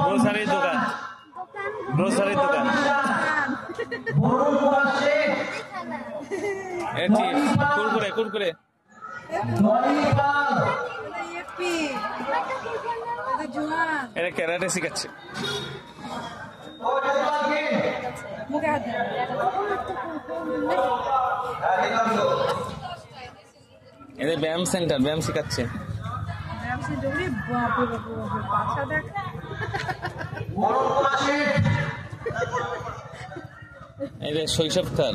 গ্রোসারির দোকান, গ্রোসারির দোকান। কুরকুরে কুরকুরে এটা ক্যারাটে শিখাচ্ছে। এদের ব্যায়াম সেন্টার, ব্যায়াম শিখাচ্ছে। এদের শৈশবকাল,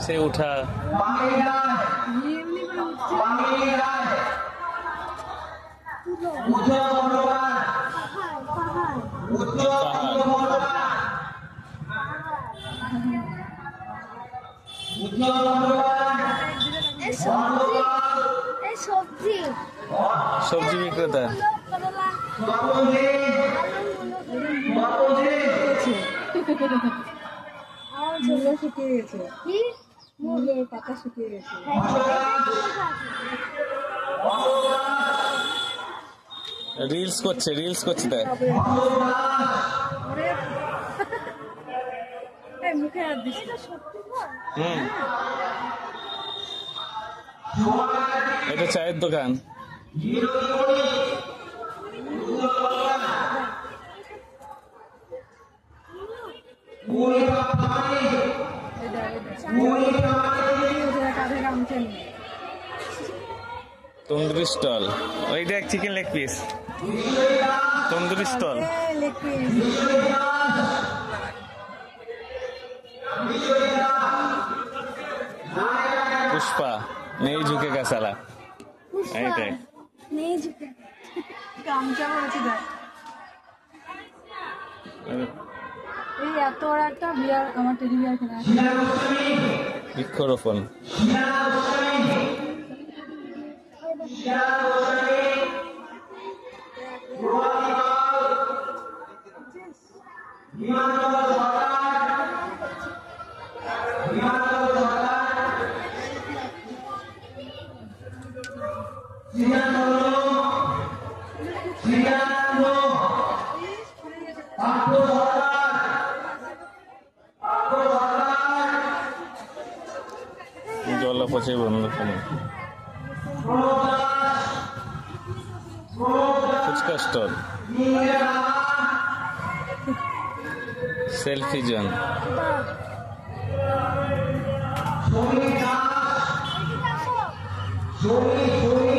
সে উঠা সবজি বিক্রেতা। শুকিয়ে গেছে, পাতা শুকিয়ে গেছে। রিলস করছে, রিলস করছে তাই মুখে হাত দিচ্ছে। এটা চায়ের দোকান। তন্দুরি স্টল, ওইটা এক chicken leg piece. Tandoori stall, Pushpa नहीं झुकेगा साला। এইটাই नहीं झुके काम চাও আছে দেখ। এই এত বড় একটা বিয়ার, আমার টেডি বিয়ার কেনা আছে। বৃক্ষরোপণ। জলা পচে বন্ধ করুন। Fuchka stall, selfie zone, Sorry.